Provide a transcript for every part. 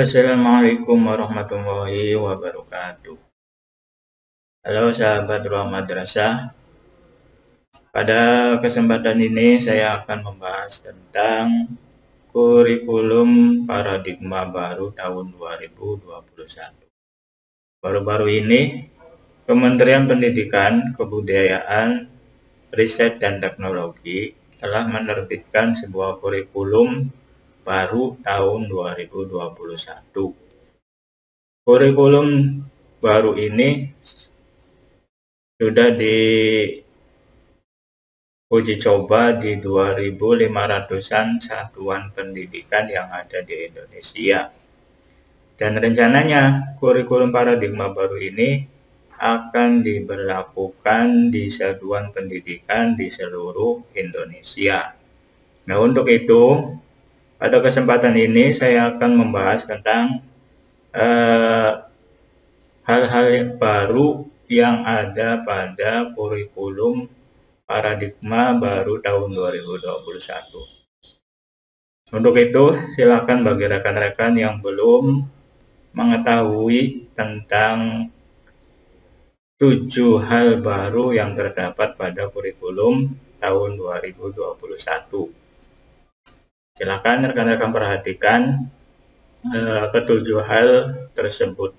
Assalamualaikum warahmatullahi wabarakatuh. Halo sahabat Ruang Madrasah. Pada kesempatan ini saya akan membahas tentang kurikulum paradigma baru tahun 2021. Baru-baru ini Kementerian Pendidikan, Kebudayaan, Riset dan Teknologi telah menerbitkan sebuah kurikulum baru tahun 2021. Kurikulum baru ini sudah diuji coba di 2.500-an satuan pendidikan yang ada di Indonesia. Dan rencananya kurikulum paradigma baru ini akan diberlakukan di satuan pendidikan di seluruh Indonesia. Nah, untuk itu pada kesempatan ini saya akan membahas tentang hal-hal baru yang ada pada kurikulum paradigma baru tahun 2021. Untuk itu, silakan bagi rekan-rekan yang belum mengetahui tentang 7 hal baru yang terdapat pada kurikulum tahun 2021. Silakan rekan-rekan perhatikan ketujuh hal tersebut.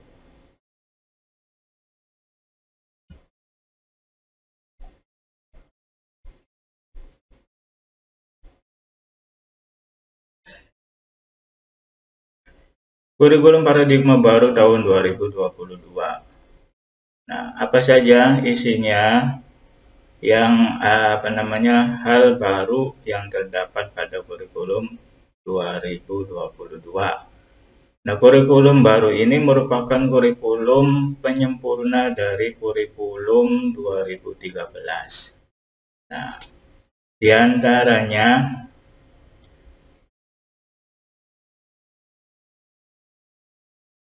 Kurikulum paradigma baru tahun 2022. Nah, apa saja isinya yang hal baru yang terdapat pada kurikulum 2022. Nah, kurikulum baru ini merupakan kurikulum penyempurna dari kurikulum 2013. Nah, diantaranya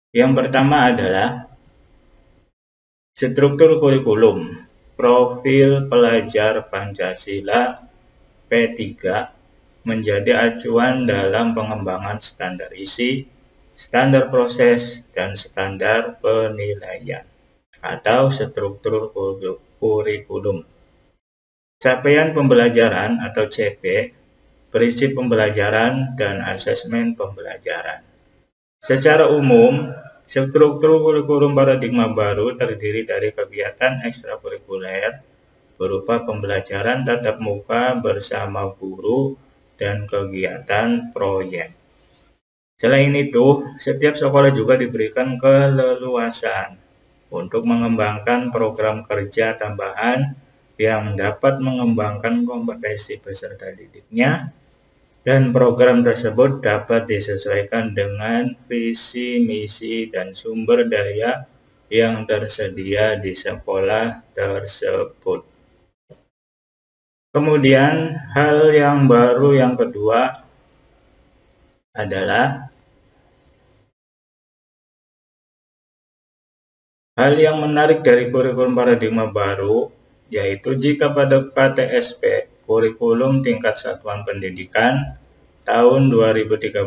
yang pertama adalah struktur kurikulum, profil pelajar Pancasila P3 menjadi acuan dalam pengembangan standar isi, standar proses, dan standar penilaian atau struktur kurikulum. Capaian pembelajaran atau CP, prinsip pembelajaran, dan asesmen pembelajaran. Secara umum, struktur kurikulum paradigma baru terdiri dari kegiatan ekstrakurikuler berupa pembelajaran tatap muka bersama guru dan kegiatan proyek. Selain itu, setiap sekolah juga diberikan keleluasan untuk mengembangkan program kerja tambahan yang dapat mengembangkan kompetensi peserta didiknya, dan program tersebut dapat disesuaikan dengan visi, misi, dan sumber daya yang tersedia di sekolah tersebut. Kemudian, hal yang baru yang kedua adalah hal yang menarik dari kurikulum paradigma baru, yaitu jika pada KTSP, kurikulum tingkat satuan pendidikan tahun 2013,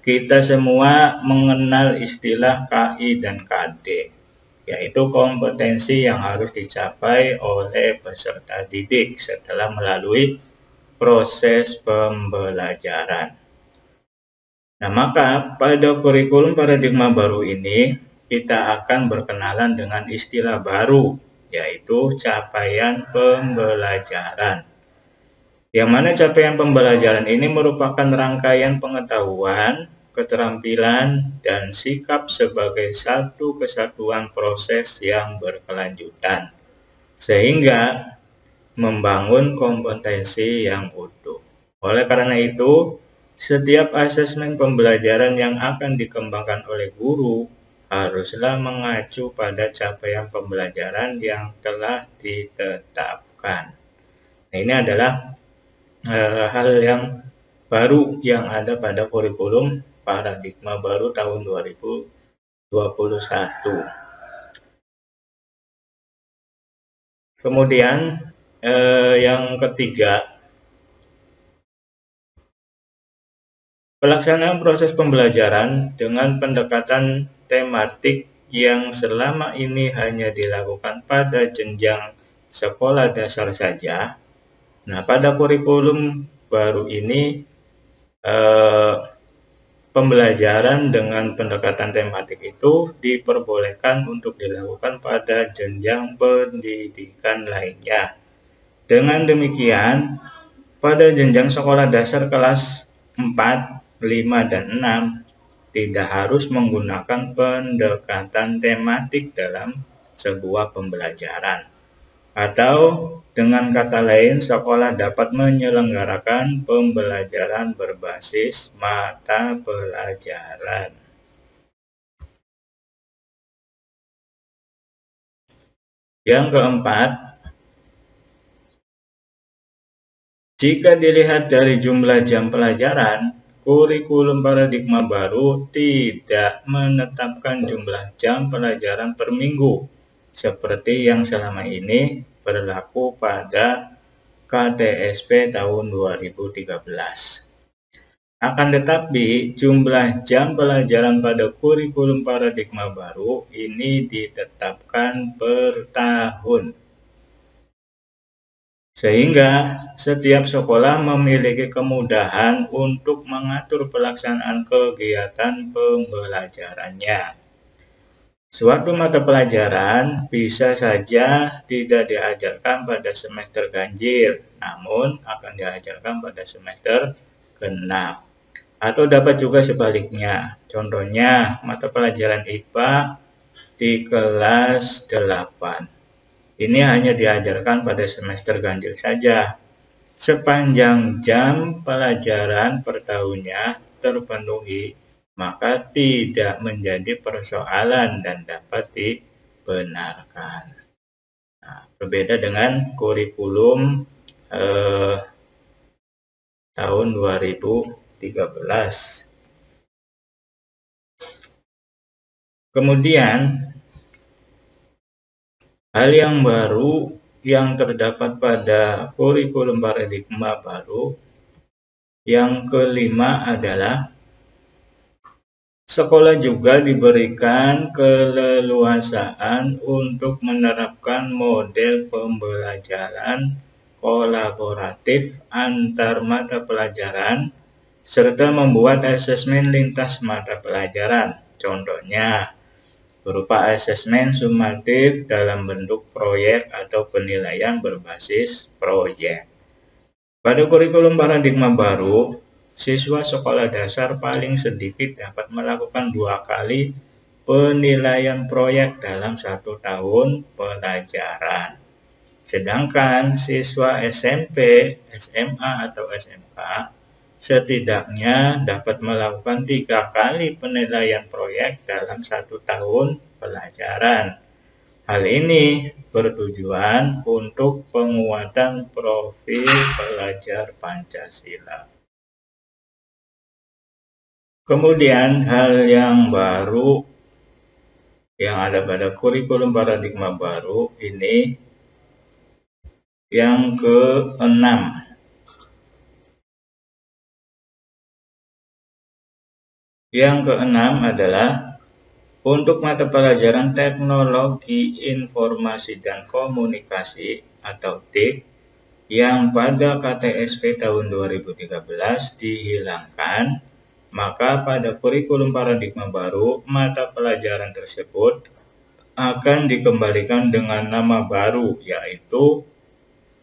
kita semua mengenal istilah KI dan KD, yaitu kompetensi yang harus dicapai oleh peserta didik setelah melalui proses pembelajaran. Nah, maka pada kurikulum paradigma baru ini, kita akan berkenalan dengan istilah baru, yaitu capaian pembelajaran. Yang mana capaian pembelajaran ini merupakan rangkaian pengetahuan, keterampilan, dan sikap sebagai satu kesatuan proses yang berkelanjutan, sehingga membangun kompetensi yang utuh. Oleh karena itu, setiap asesmen pembelajaran yang akan dikembangkan oleh guru haruslah mengacu pada capaian pembelajaran yang telah ditetapkan. Nah, ini adalah hal yang baru yang ada pada kurikulum paradigma baru tahun 2021. Kemudian yang ketiga, Pelaksanaan proses pembelajaran dengan pendekatan tematik yang selama ini hanya dilakukan pada jenjang sekolah dasar saja. Nah, pada kurikulum baru ini pembelajaran dengan pendekatan tematik itu diperbolehkan untuk dilakukan pada jenjang pendidikan lainnya. Dengan demikian, pada jenjang sekolah dasar kelas 4, 5, dan 6 tidak harus menggunakan pendekatan tematik dalam sebuah pembelajaran. Atau dengan kata lain, sekolah dapat menyelenggarakan pembelajaran berbasis mata pelajaran. Yang keempat, jika dilihat dari jumlah jam pelajaran, kurikulum paradigma baru tidak menetapkan jumlah jam pelajaran per minggu, seperti yang selama ini berlaku pada KTSP tahun 2013. Akan tetapi, jumlah jam pelajaran pada kurikulum paradigma baru ini ditetapkan per tahun. Sehingga setiap sekolah memiliki kemudahan untuk mengatur pelaksanaan kegiatan pembelajarannya. Suatu mata pelajaran bisa saja tidak diajarkan pada semester ganjil, namun akan diajarkan pada semester genap. Atau dapat juga sebaliknya. Contohnya, mata pelajaran IPA di kelas 8. Ini hanya diajarkan pada semester ganjil saja. Sepanjang jam pelajaran per tahunnya terpenuhi, maka tidak menjadi persoalan dan dapat dibenarkan. Nah, berbeda dengan kurikulum tahun 2013. Kemudian, hal yang baru yang terdapat pada kurikulum paradigma baru yang kelima adalah sekolah juga diberikan keleluasaan untuk menerapkan model pembelajaran kolaboratif antar mata pelajaran serta membuat asesmen lintas mata pelajaran. Contohnya, berupa asesmen sumatif dalam bentuk proyek atau penilaian berbasis proyek. Pada kurikulum paradigma baru, siswa sekolah dasar paling sedikit dapat melakukan 2 kali penilaian proyek dalam 1 tahun pelajaran. Sedangkan siswa SMP, SMA, atau SMK setidaknya dapat melakukan 3 kali penilaian proyek dalam 1 tahun pelajaran. Hal ini bertujuan untuk penguatan profil pelajar Pancasila. Kemudian hal yang baru yang ada pada kurikulum paradigma baru ini yang ke-6. Yang ke-6 adalah untuk mata pelajaran Teknologi Informasi dan Komunikasi atau TIK yang pada KTSP tahun 2013 dihilangkan, maka pada kurikulum paradigma baru mata pelajaran tersebut akan dikembalikan dengan nama baru, yaitu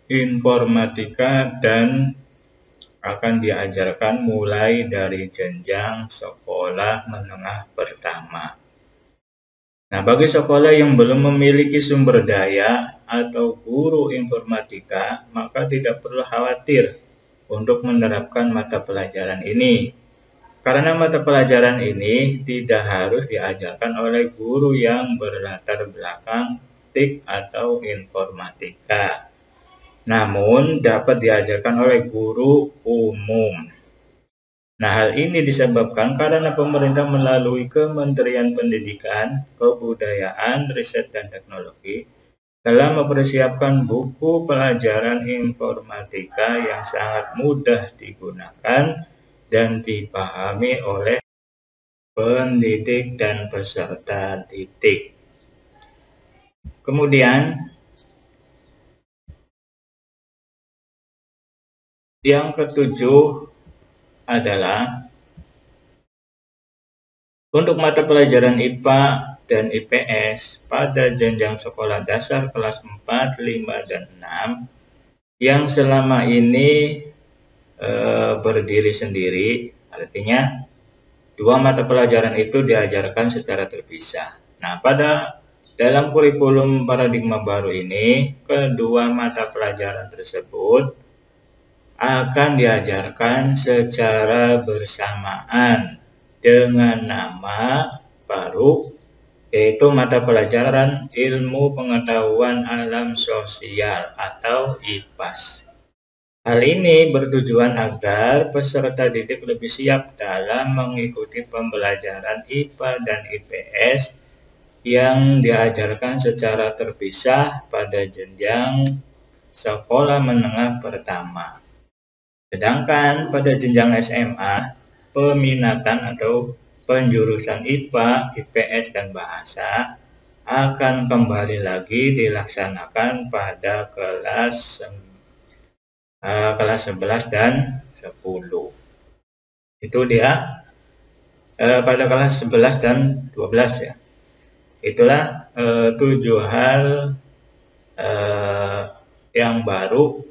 Informatika, dan akan diajarkan mulai dari jenjang sekolah menengah pertama. Nah, bagi sekolah yang belum memiliki sumber daya atau guru informatika, maka tidak perlu khawatir untuk menerapkan mata pelajaran ini. Karena mata pelajaran ini tidak harus diajarkan oleh guru yang berlatar belakang TIK atau informatika, namun dapat diajarkan oleh guru umum. Nah, hal ini disebabkan karena pemerintah melalui Kementerian Pendidikan, Kebudayaan, Riset, dan Teknologi telah mempersiapkan buku pelajaran informatika yang sangat mudah digunakan dan dipahami oleh pendidik dan peserta didik. Kemudian yang ketujuh adalah untuk mata pelajaran IPA dan IPS pada jenjang sekolah dasar kelas 4, 5, dan 6 yang selama ini berdiri sendiri, artinya dua mata pelajaran itu diajarkan secara terpisah. Nah, dalam kurikulum paradigma baru ini, kedua mata pelajaran tersebut akan diajarkan secara bersamaan dengan nama baru, yaitu mata pelajaran Ilmu Pengetahuan Alam Sosial atau IPAS. Hal ini bertujuan agar peserta didik lebih siap dalam mengikuti pembelajaran IPA dan IPS yang diajarkan secara terpisah pada jenjang sekolah menengah pertama. Sedangkan pada jenjang SMA, peminatan atau penjurusan IPA, IPS, dan bahasa akan kembali lagi dilaksanakan pada kelas 11 dan 10. Itu dia pada kelas 11 dan 12 ya. Itulah 7 hal yang baru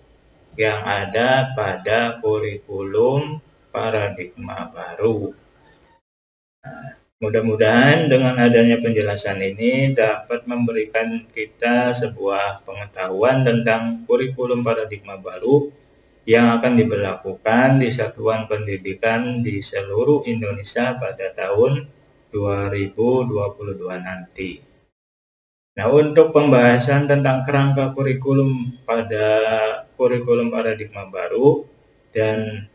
yang ada pada kurikulum paradigma baru. Mudah-mudahan dengan adanya penjelasan ini dapat memberikan kita sebuah pengetahuan tentang kurikulum paradigma baru yang akan diberlakukan di satuan pendidikan di seluruh Indonesia pada tahun 2022 nanti. Nah, untuk pembahasan tentang kerangka kurikulum pada kurikulum paradigma baru dan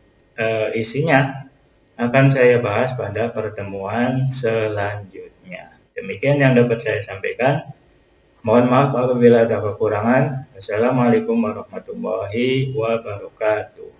isinya akan saya bahas pada pertemuan selanjutnya. Demikian yang dapat saya sampaikan. Mohon maaf apabila ada kekurangan. Assalamualaikum warahmatullahi wabarakatuh.